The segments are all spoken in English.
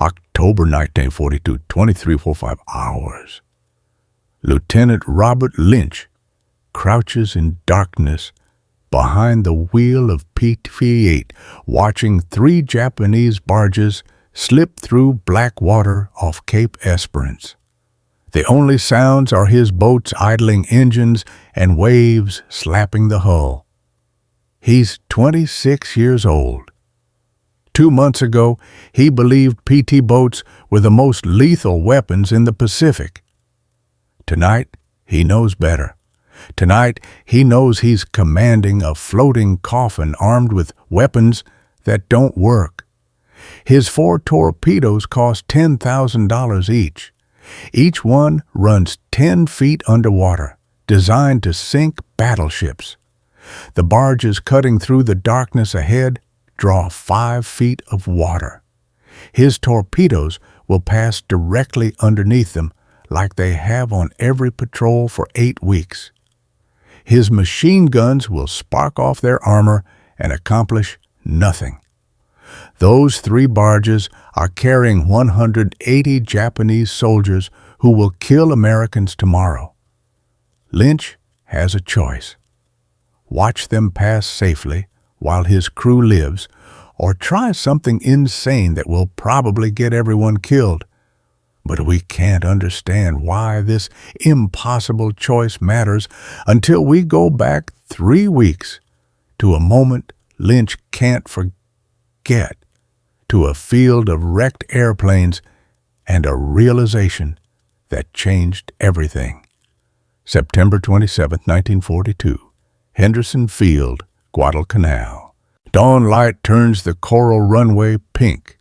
October 1942, 23:45 hours. Lieutenant Robert Lynch crouches in darkness behind the wheel of PT-8, watching 3 Japanese barges slip through black water off Cape Esperance. The only sounds are his boat's idling engines and waves slapping the hull. He's 26 years old. 2 months ago, he believed PT boats were the most lethal weapons in the Pacific. Tonight, he knows better. Tonight, he knows he's commanding a floating coffin armed with weapons that don't work. His 4 torpedoes cost $10,000 each. Each one runs 10 feet underwater, designed to sink battleships. The barges cutting through the darkness ahead draw 5 feet of water. His torpedoes will pass directly underneath them, like they have on every patrol for 8 weeks. His machine guns will spark off their armor and accomplish nothing. Those 3 barges are carrying 180 Japanese soldiers who will kill Americans tomorrow. Lynch has a choice. Watch them pass safely while his crew lives, or try something insane that will probably get everyone killed. But we can't understand why this impossible choice matters until we go back 3 weeks to a moment Lynch can't forget, to a field of wrecked airplanes and a realization that changed everything. September 27, 1942, Henderson Field, Guadalcanal. Dawn light turns the coral runway pink.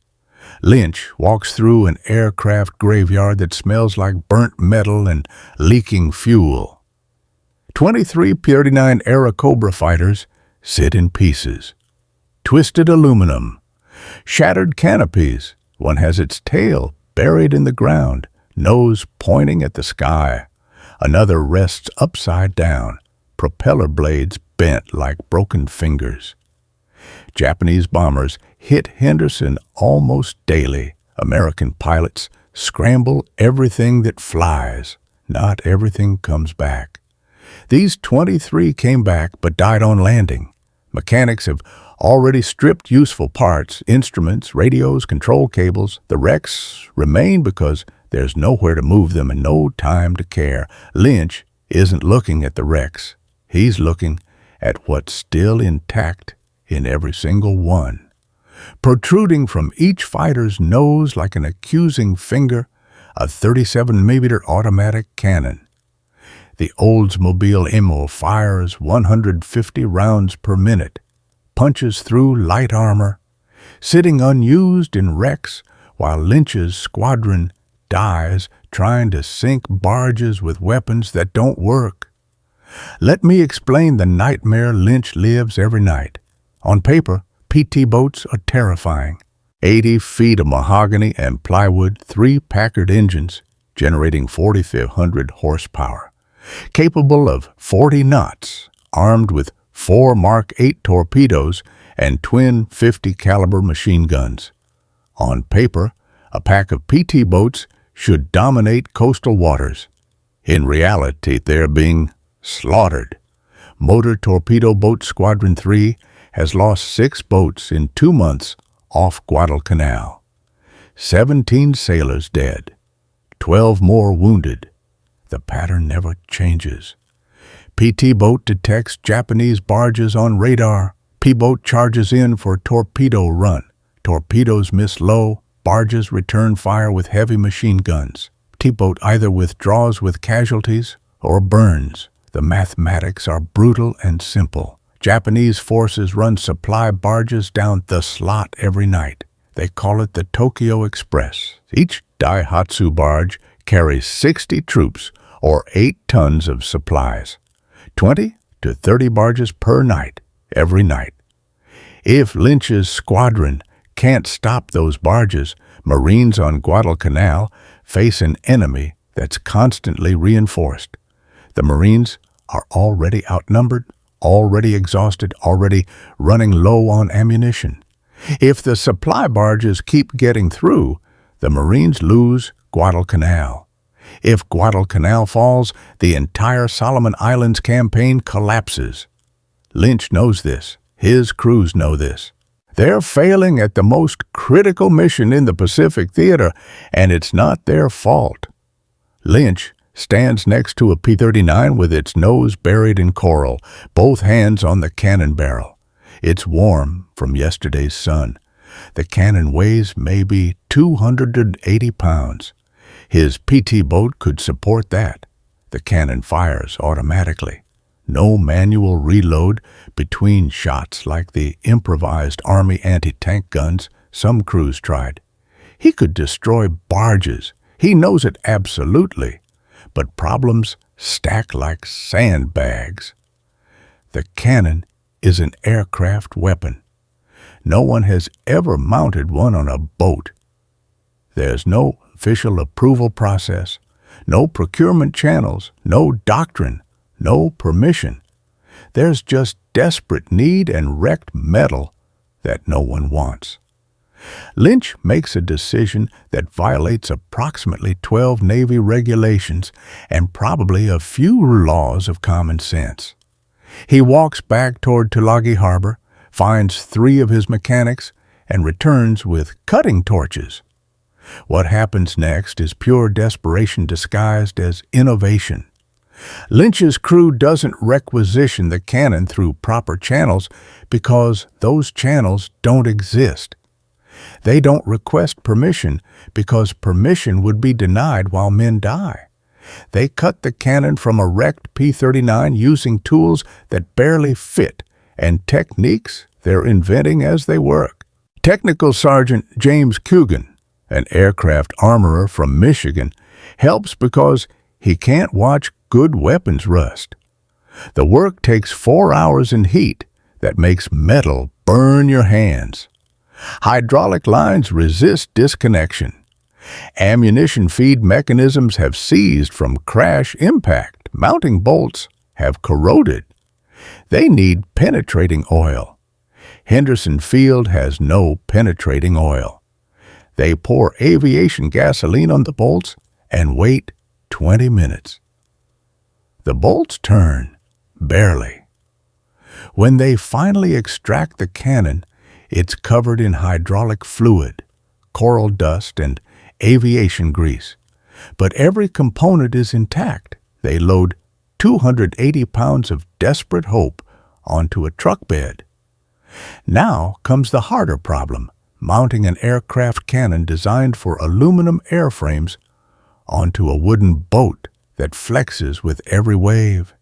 Lynch walks through an aircraft graveyard that smells like burnt metal and leaking fuel. 23 P-39 Airacobra fighters sit in pieces. Twisted aluminum. Shattered canopies. One has its tail buried in the ground, nose pointing at the sky. Another rests upside down, propeller blades bent like broken fingers. Japanese bombers hit Henderson almost daily. American pilots scramble everything that flies. Not everything comes back. These 23 came back but died on landing. Mechanics have already stripped useful parts, instruments, radios, control cables. The wrecks remain because there's nowhere to move them and no time to care. Lynch isn't looking at the wrecks. He's looking at what's still intact in every single one. Protruding from each fighter's nose like an accusing finger, a 37mm automatic cannon. The Oldsmobile Emo fires 150 rounds per minute, punches through light armor, sitting unused in wrecks while Lynch's squadron dies trying to sink barges with weapons that don't work. Let me explain the nightmare Lynch lives every night. On paper, PT boats are terrifying. 80 feet of mahogany and plywood, 3 Packard engines, generating 4,500 horsepower. Capable of 40 knots, armed with 4 Mark 8 torpedoes and twin 50 caliber machine guns. On paper, a pack of PT boats should dominate coastal waters. In reality, they're being slaughtered. Motor Torpedo Boat Squadron 3 has lost 6 boats in 2 months off Guadalcanal. 17 sailors dead, 12 more wounded. The pattern never changes. PT boat detects Japanese barges on radar. P-boat charges in for torpedo run. Torpedoes miss low. Barges return fire with heavy machine guns. T-boat either withdraws with casualties or burns. The mathematics are brutal and simple. Japanese forces run supply barges down the slot every night. They call it the Tokyo Express. Each Daihatsu barge carries 60 troops or 8 tons of supplies. 20 to 30 barges per night, every night. If Lynch's squadron can't stop those barges, Marines on Guadalcanal face an enemy that's constantly reinforced. The Marines are already outnumbered, already exhausted, already running low on ammunition. If the supply barges keep getting through, the Marines lose Guadalcanal. If Guadalcanal falls, the entire Solomon Islands campaign collapses. Lynch knows this. His crews know this. They're failing at the most critical mission in the Pacific theater, and it's not their fault. Lynch stands next to a P-39 with its nose buried in coral, both hands on the cannon barrel. It's warm from yesterday's sun. The cannon weighs maybe 280 pounds. His PT boat could support that. The cannon fires automatically. No manual reload between shots like the improvised Army anti-tank guns some crews tried. He could destroy barges. He knows it absolutely. But problems stack like sandbags. The cannon is an aircraft weapon. No one has ever mounted one on a boat. There's no official approval process, no procurement channels, no doctrine, no permission. There's just desperate need and wrecked metal that no one wants. Lynch makes a decision that violates approximately 12 Navy regulations and probably a few laws of common sense. He walks back toward Tulagi Harbor, finds 3 of his mechanics, and returns with cutting torches. What happens next is pure desperation disguised as innovation. Lynch's crew doesn't requisition the cannon through proper channels because those channels don't exist. They don't request permission because permission would be denied while men die. They cut the cannon from a wrecked P-39 using tools that barely fit and techniques they're inventing as they work. Technical Sergeant James Coogan, an aircraft armorer from Michigan, helps because he can't watch good weapons rust. The work takes 4 hours in heat that makes metal burn your hands. Hydraulic lines resist disconnection. Ammunition feed mechanisms have seized from crash impact. Mounting bolts have corroded. They need penetrating oil. Henderson Field has no penetrating oil. They pour aviation gasoline on the bolts and wait 20 minutes. The bolts turn, barely. When they finally extract the cannon, it's covered in hydraulic fluid, coral dust, and aviation grease. But every component is intact. They load 280 pounds of desperate hope onto a truck bed. Now comes the harder problem, mounting an aircraft cannon designed for aluminum airframes onto a wooden boat that flexes with every wave.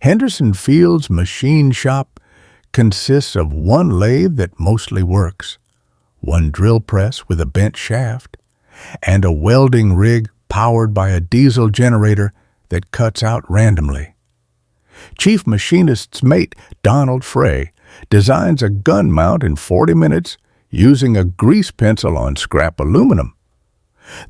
Henderson Field's machine shop consists of one lathe that mostly works, one drill press with a bent shaft, and a welding rig powered by a diesel generator that cuts out randomly. Chief Machinist's mate, Donald Frey, designs a gun mount in 40 minutes using a grease pencil on scrap aluminum.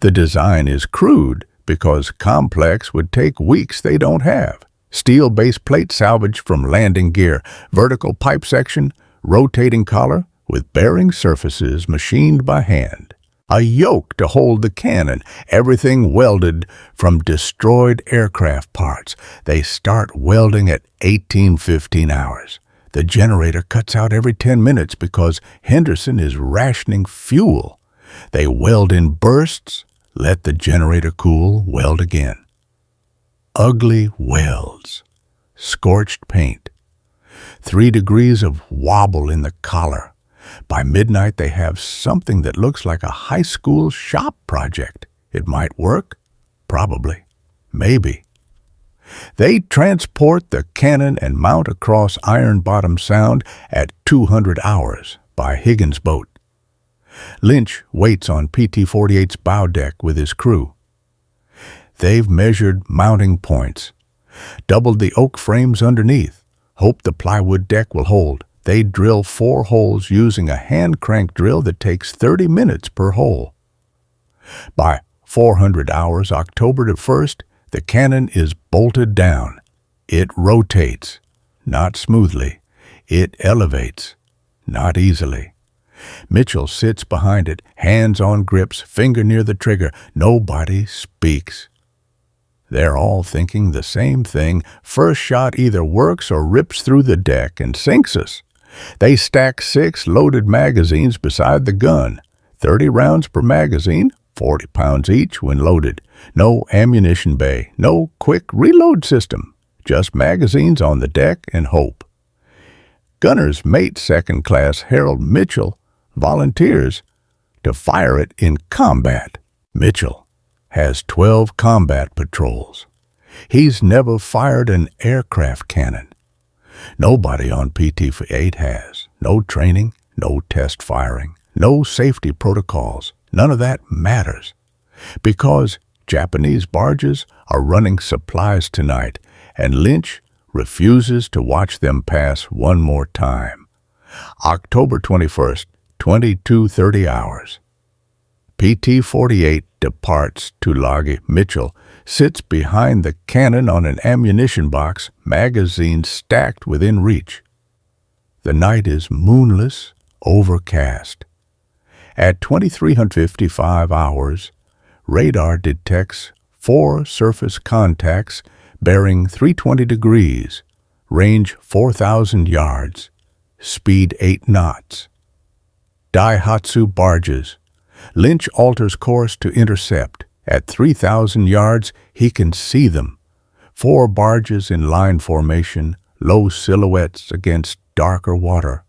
The design is crude because complex would take weeks they don't have. Steel base plate salvaged from landing gear, vertical pipe section, rotating collar with bearing surfaces machined by hand. A yoke to hold the cannon, everything welded from destroyed aircraft parts. They start welding at 18-15 hours. The generator cuts out every 10 minutes because Henderson is rationing fuel. They weld in bursts, let the generator cool, weld again. Ugly welds, scorched paint, 3 degrees of wobble in the collar. By midnight, they have something that looks like a high school shop project. It might work, probably, maybe. They transport the cannon and mount across Iron Bottom Sound at 200 hours by Higgins boat. Lynch waits on PT-48's bow deck with his crew. They've measured mounting points, doubled the oak frames underneath, hope the plywood deck will hold. They drill 4 holes using a hand crank drill that takes 30 minutes per hole. By 400 hours, October the 1st, the cannon is bolted down. It rotates, not smoothly. It elevates, not easily. Mitchell sits behind it, hands on grips, finger near the trigger. Nobody speaks. They're all thinking the same thing. First shot either works or rips through the deck and sinks us. They stack 6 loaded magazines beside the gun. 30 rounds per magazine, 40 pounds each when loaded. No ammunition bay, no quick reload system. Just magazines on the deck and hope. Gunner's mate second class Harold Mitchell volunteers to fire it in combat. Mitchell has 12 combat patrols. He's never fired an aircraft cannon. Nobody on PT-8 has. No training, no test firing, no safety protocols. None of that matters. Because Japanese barges are running supplies tonight, and Lynch refuses to watch them pass one more time. October 21st, 22:30 hours. PT-48 departs Tulagi. Mitchell sits behind the cannon on an ammunition box, magazines stacked within reach. The night is moonless, overcast. At 2355 hours, radar detects 4 surface contacts bearing 320 degrees, range 4,000 yards, speed 8 knots. Daihatsu barges. Lynch alters course to intercept. At 3,000 yards, he can see them. 4 barges in line formation, low silhouettes against darker water.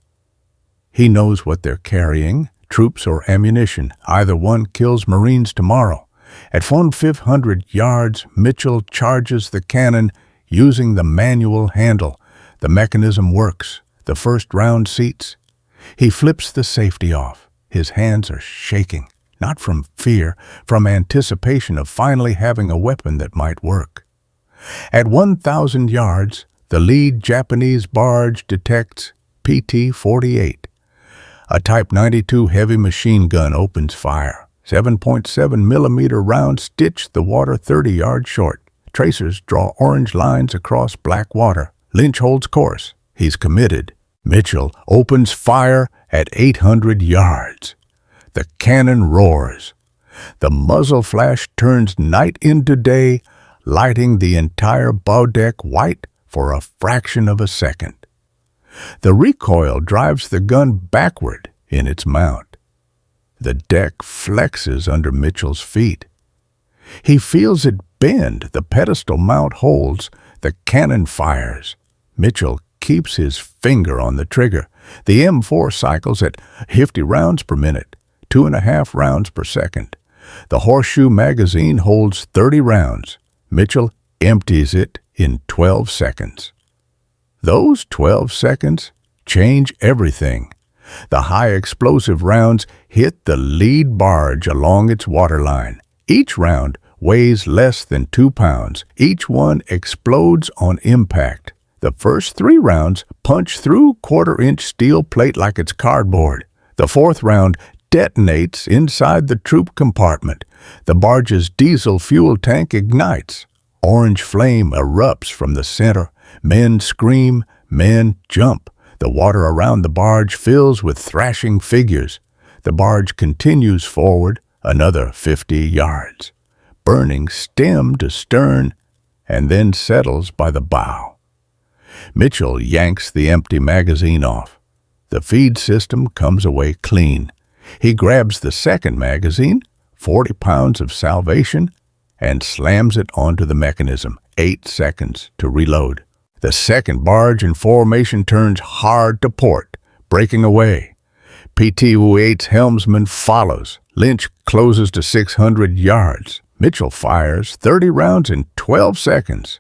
He knows what they're carrying, troops or ammunition. Either one kills Marines tomorrow. At 1,500 yards, Mitchell charges the cannon using the manual handle. The mechanism works. The first round seats. He flips the safety off. His hands are shaking, not from fear, from anticipation of finally having a weapon that might work. At 1,000 yards, the lead Japanese barge detects PT-48. A Type 92 heavy machine gun opens fire. 7.7 millimeter rounds stitch the water 30 yards short. Tracers draw orange lines across black water. Lynch holds course. He's committed. Mitchell opens fire at 800 yards. The cannon roars. The muzzle flash turns night into day, lighting the entire bow deck white for a fraction of a second. The recoil drives the gun backward in its mount. The deck flexes under Mitchell's feet. He feels it bend. The pedestal mount holds. The cannon fires. Mitchell keeps his finger on the trigger. The M4 cycles at 50 rounds per minute, 2.5 rounds per second. The horseshoe magazine holds 30 rounds. Mitchell empties it in 12 seconds. Those 12 seconds change everything. The high explosive rounds hit the lead barge along its waterline. Each round weighs less than 2 pounds. Each one explodes on impact. The first 3 rounds punch through 1/4-inch steel plate like it's cardboard. The 4th round detonates inside the troop compartment. The barge's diesel fuel tank ignites. Orange flame erupts from the center. Men scream, men jump. The water around the barge fills with thrashing figures. The barge continues forward another 50 yards, burning stem to stern, and then settles by the bow. Mitchell yanks the empty magazine off. The feed system comes away clean. He grabs the second magazine, 40 pounds of salvation, and slams it onto the mechanism. 8 seconds to reload. The second barge in formation turns hard to port, breaking away. PT-8's helmsman follows. Lynch closes to 600 yards. Mitchell fires 30 rounds in 12 seconds.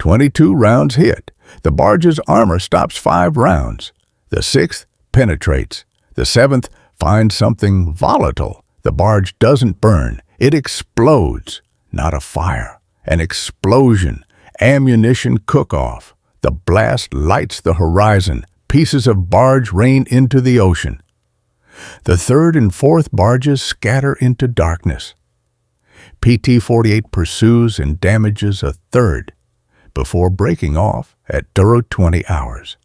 22 rounds hit. The barge's armor stops 5 rounds. The 6th penetrates. The 7th finds something volatile. The barge doesn't burn. It explodes. Not a fire. An explosion. Ammunition cook-off. The blast lights the horizon. Pieces of barge rain into the ocean. The 3rd and 4th barges scatter into darkness. PT-48 pursues and damages a 3rd before breaking off at 20 hours.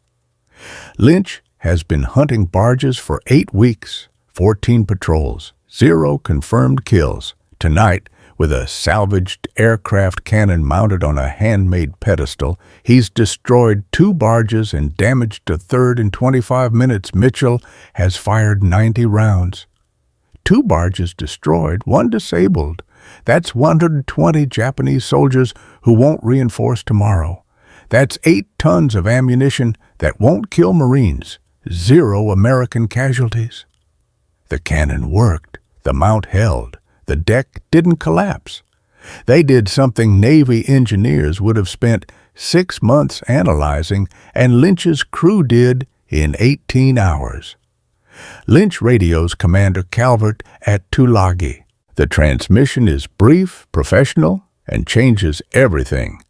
Lynch has been hunting barges for 8 weeks, 14 patrols, 0 confirmed kills. Tonight, with a salvaged aircraft cannon mounted on a handmade pedestal, he's destroyed 2 barges and damaged a third in 25 minutes. Mitchell has fired 90 rounds. 2 barges destroyed, 1 disabled. That's 120 Japanese soldiers who won't reinforce tomorrow. That's 8 tons of ammunition that won't kill Marines. 0 American casualties. The cannon worked. The mount held. The deck didn't collapse. They did something Navy engineers would have spent 6 months analyzing, and Lynch's crew did in 18 hours. Lynch radios Commander Calvert at Tulagi. The transmission is brief, professional, and changes everything.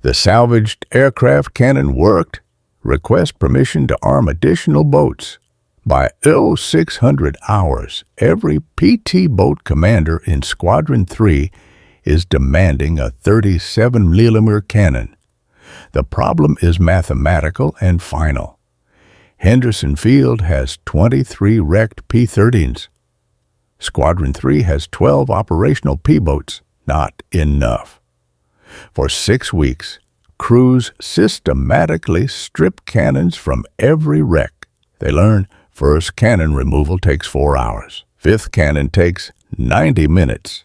The salvaged aircraft cannon worked. Request permission to arm additional boats. By 0600 hours, every PT boat commander in Squadron 3 is demanding a 37mm cannon. The problem is mathematical and final. Henderson Field has 23 wrecked P-13s. Squadron 3 has 12 operational P-boats. Not enough. For 6 weeks, crews systematically strip cannons from every wreck. They learn first cannon removal takes 4 hours. 5th cannon takes 90 minutes.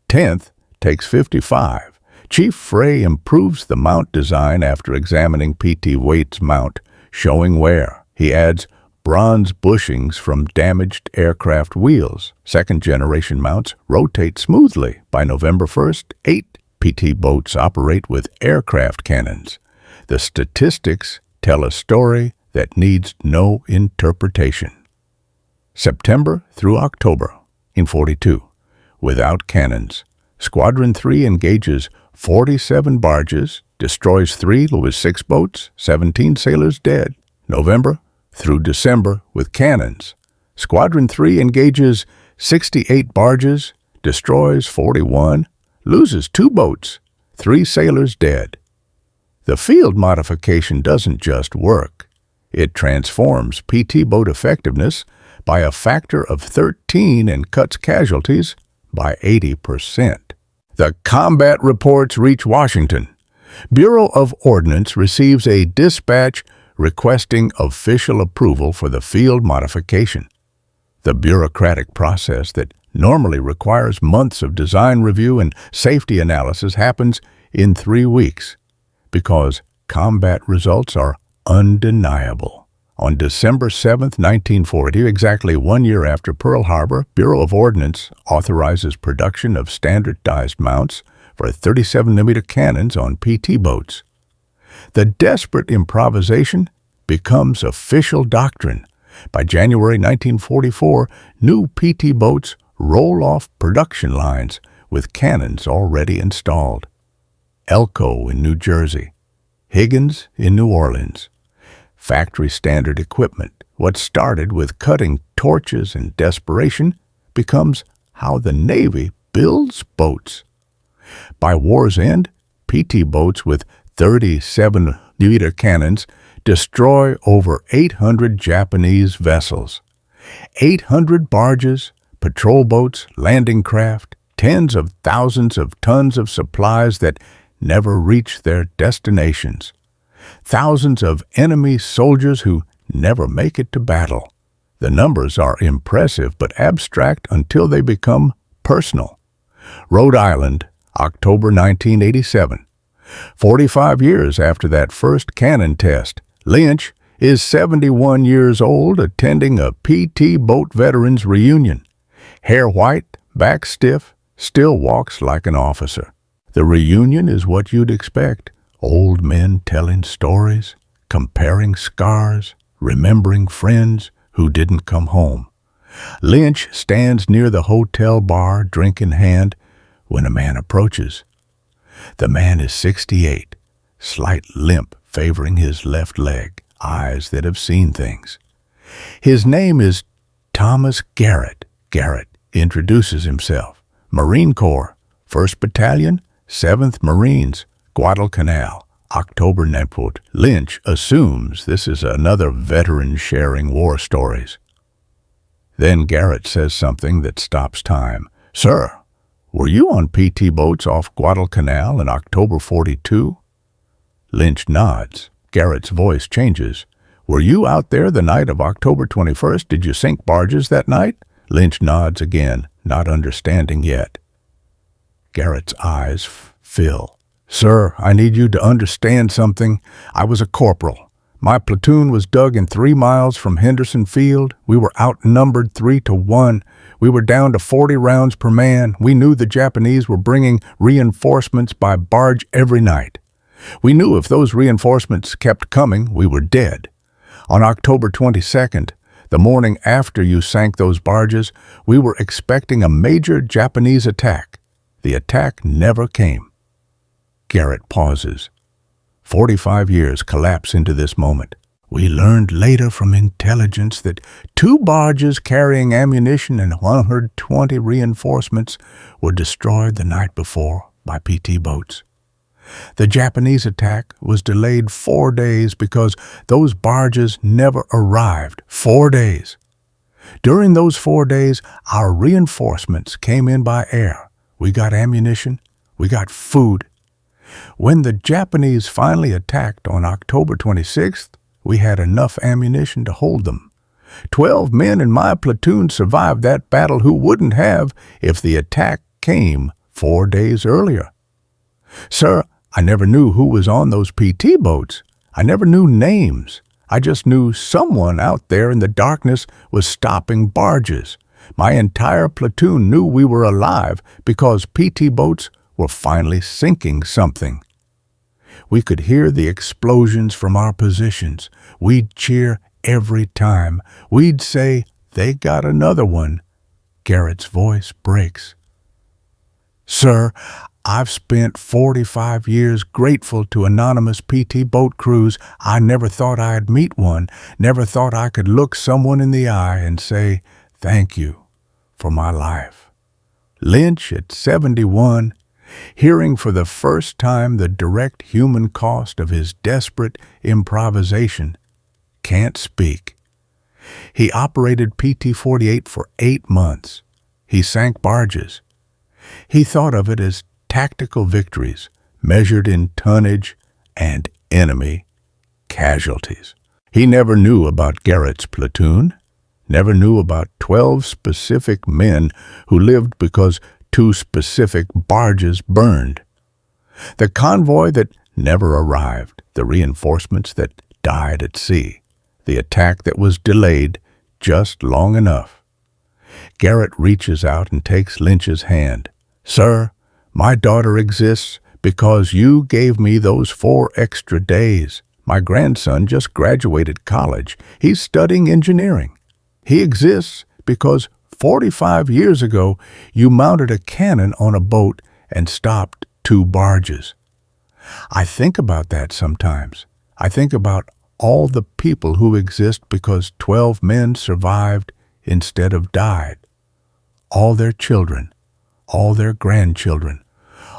10th takes 55. Chief Frey improves the mount design after examining PT Waite's mount, showing wear. He adds bronze bushings from damaged aircraft wheels. 2nd-generation mounts rotate smoothly. By November 1st, 8 PT boats operate with aircraft cannons. The statistics tell a story that needs no interpretation. September through October in 42. Without cannons, Squadron 3 engages 47 barges, destroys 3 with 6 boats, 17 sailors dead. November through December with cannons, Squadron 3 engages 68 barges, destroys 41, loses 2 boats, 3 sailors dead. The field modification doesn't just work. It transforms PT boat effectiveness by a factor of 13 and cuts casualties by 80%. The combat reports reach Washington. Bureau of Ordnance receives a dispatch requesting official approval for the field modification. The bureaucratic process that normally requires months of design review and safety analysis happens in 3 weeks because combat results are undeniable. On December 7, 1940, exactly 1 year after Pearl Harbor, Bureau of Ordnance authorizes production of standardized mounts for 37mm cannons on PT boats. The desperate improvisation becomes official doctrine. By January 1944, new PT boats roll off production lines with cannons already installed. Elko in New Jersey, Higgins in New Orleans. Factory standard equipment, what started with cutting torches and desperation, becomes how the Navy builds boats. By war's end, PT boats with 37mm cannons destroy over 800 Japanese vessels. 800 barges, patrol boats, landing craft, tens of thousands of tons of supplies that never reach their destinations. Thousands of enemy soldiers who never make it to battle. The numbers are impressive but abstract until they become personal. Rhode Island, October 1987. 45 years after that first cannon test, Lynch is 71 years old attending a PT boat veterans reunion. Hair white, back stiff, still walks like an officer. The reunion is what you'd expect. Old men telling stories, comparing scars, remembering friends who didn't come home. Lynch stands near the hotel bar, drink in hand, when a man approaches. The man is 68, slight limp favoring his left leg, eyes that have seen things. His name is Thomas Garrett. Garrett introduces himself. Marine Corps, 1st Battalion, 7th Marines, Guadalcanal, October 9th. Lynch assumes this is another veteran sharing war stories. Then Garrett says something that stops time. Sir, were you on PT boats off Guadalcanal in October 42? Lynch nods. Garrett's voice changes. Were you out there the night of October 21st? Did you sink barges that night? Lynch nods again, not understanding yet. Garrett's eyes fill. Sir, I need you to understand something. I was a corporal. My platoon was dug in 3 miles from Henderson Field. We were outnumbered 3-1. We were down to 40 rounds per man. We knew the Japanese were bringing reinforcements by barge every night. We knew if those reinforcements kept coming, we were dead. On October 22nd, the morning after you sank those barges, we were expecting a major Japanese attack. The attack never came. Garrett pauses. 45 years collapse into this moment. We learned later from intelligence that 2 barges carrying ammunition and 120 reinforcements were destroyed the night before by PT boats. The Japanese attack was delayed 4 days because those barges never arrived. 4 days. During those 4 days, our reinforcements came in by air. We got ammunition. We got food. When the Japanese finally attacked on October 26th, we had enough ammunition to hold them. 12 men in my platoon survived that battle who wouldn't have if the attack came 4 days earlier. Sir, I never knew who was on those PT boats. I never knew names. I just knew someone out there in the darkness was stopping barges. My entire platoon knew we were alive because PT boats were finally sinking something. We could hear the explosions from our positions. We'd cheer every time. We'd say, "They got another one." Garrett's voice breaks. Sir, I've spent 45 years grateful to anonymous PT boat crews. I never thought I'd meet one, never thought I could look someone in the eye and say, "Thank you for my life." Lynch, at 71, hearing for the first time the direct human cost of his desperate improvisation, can't speak. He operated PT-48 for 8 months. He sank barges. He thought of it as tactical victories measured in tonnage and enemy casualties. He never knew about Garrett's platoon, never knew about 12 specific men who lived because 2 specific barges burned. The convoy that never arrived, the reinforcements that died at sea, the attack that was delayed just long enough. Garrett reaches out and takes Lynch's hand. Sir, my daughter exists because you gave me those 4 extra days. My grandson just graduated college. He's studying engineering. He exists because 45 years ago you mounted a cannon on a boat and stopped 2 barges. I think about that sometimes. I think about all the people who exist because 12 men survived instead of died. All their children, all their grandchildren,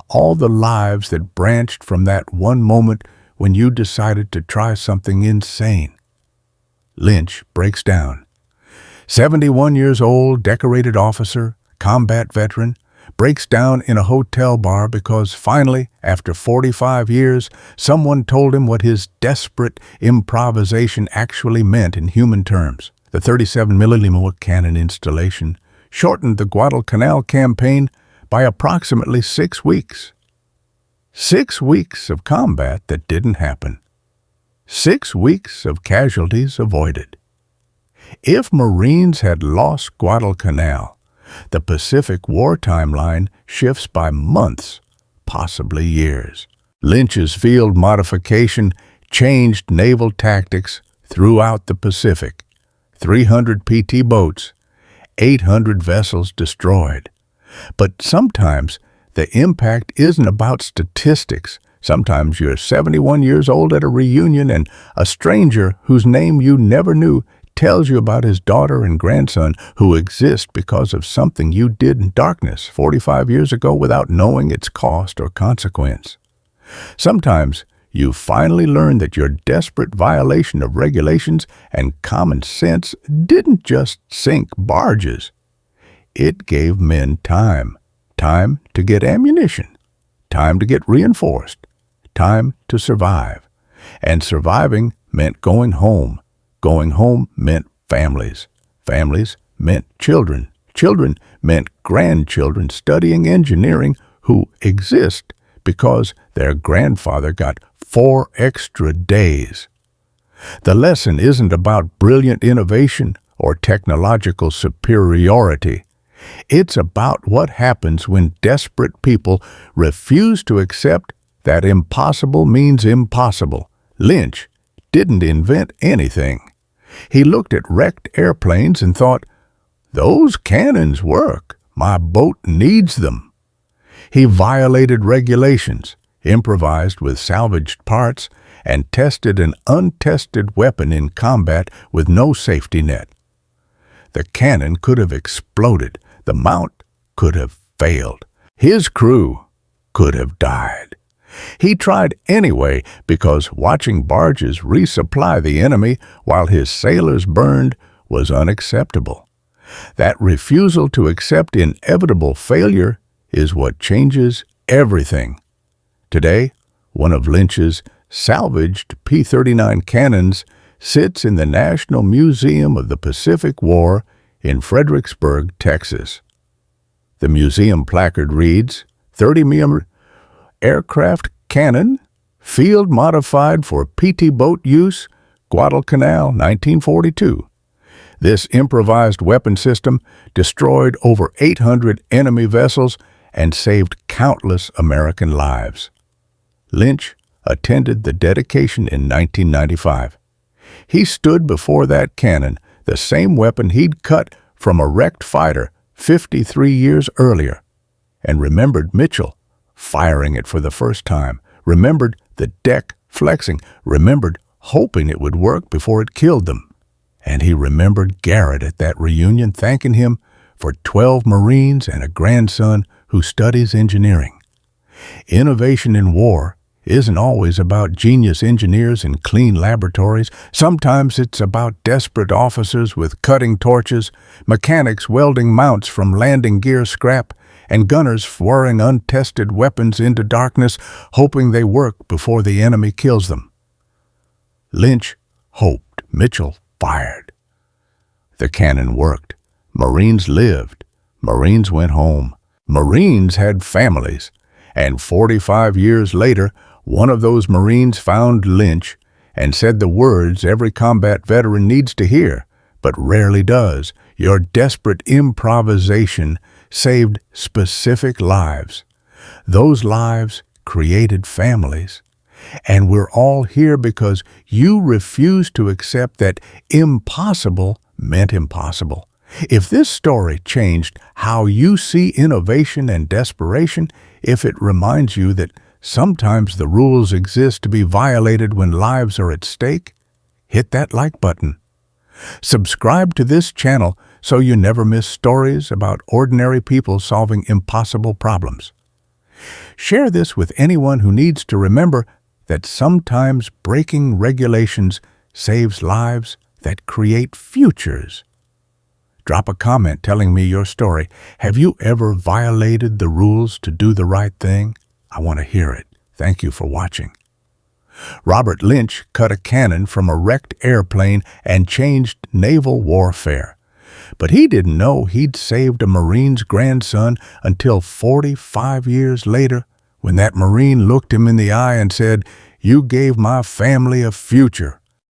all the lives that branched from that one moment when you decided to try something insane. Lynch breaks down. 71 years old, decorated officer, combat veteran, breaks down in a hotel bar because finally, after 45 years, someone told him what his desperate improvisation actually meant in human terms. The 37mm cannon installation shortened the Guadalcanal campaign by approximately 6 weeks. 6 weeks of combat that didn't happen. 6 weeks of casualties avoided. If Marines had lost Guadalcanal, the Pacific War timeline shifts by months, possibly years. Lynch's field modification changed naval tactics throughout the Pacific. 300 PT boats, 800 vessels destroyed. But sometimes the impact isn't about statistics. Sometimes you're 71 years old at a reunion and a stranger whose name you never knew tells you about his daughter and grandson who exist because of something you did in darkness 45 years ago without knowing its cost or consequence. Sometimes you finally learn that your desperate violation of regulations and common sense didn't just sink barges. It gave men time. Time to get ammunition. Time to get reinforced. Time to survive. And surviving meant going home. Going home meant families. Families meant children. Children meant grandchildren studying engineering who exist because their grandfather got 4 extra days. The lesson isn't about brilliant innovation or technological superiority. It's about what happens when desperate people refuse to accept that impossible means impossible. Lynch didn't invent anything. He looked at wrecked airplanes and thought, "Those cannons work. My boat needs them." He violated regulations, improvised with salvaged parts, and tested an untested weapon in combat with no safety net. The cannon could have exploded. The mount could have failed. His crew could have died. He tried anyway because watching barges resupply the enemy while his sailors burned was unacceptable. That refusal to accept inevitable failure is what changes everything. Today, one of Lynch's salvaged P-39 cannons sits in the National Museum of the Pacific War in Fredericksburg, Texas. The museum placard reads, 30mm aircraft cannon, field modified for PT boat use, Guadalcanal, 1942. This improvised weapon system destroyed over 800 enemy vessels and saved countless American lives. Lynch attended the dedication in 1995. He stood before that cannon, the same weapon he'd cut from a wrecked fighter 53 years earlier, and remembered Mitchell firing it for the first time, remembered the deck flexing, remembered hoping it would work before it killed them. And he remembered Garrett at that reunion thanking him for 12 Marines and a grandson who studies engineering. Innovation in war isn't always about genius engineers in clean laboratories. Sometimes it's about desperate officers with cutting torches, mechanics welding mounts from landing gear scrap, and gunners whirring untested weapons into darkness, hoping they work before the enemy kills them. Lynch hoped. Mitchell fired. The cannon worked. Marines lived. Marines went home. Marines had families. And 45 years later, one of those Marines found Lynch and said the words every combat veteran needs to hear, but rarely does. Your desperate improvisation saved specific lives. Those lives created families. And we're all here because you refused to accept that impossible meant impossible. If this story changed how you see innovation and desperation, if it reminds you that sometimes the rules exist to be violated when lives are at stake, hit that like button. Subscribe to this channel so you never miss stories about ordinary people solving impossible problems. Share this with anyone who needs to remember that sometimes breaking regulations saves lives that create futures. Drop a comment telling me your story. Have you ever violated the rules to do the right thing? I want to hear it. Thank you for watching. Robert Lynch cut a cannon from a wrecked airplane and changed naval warfare. But he didn't know he'd saved a Marine's grandson until 45 years later, when that Marine looked him in the eye and said, "You gave my family a future."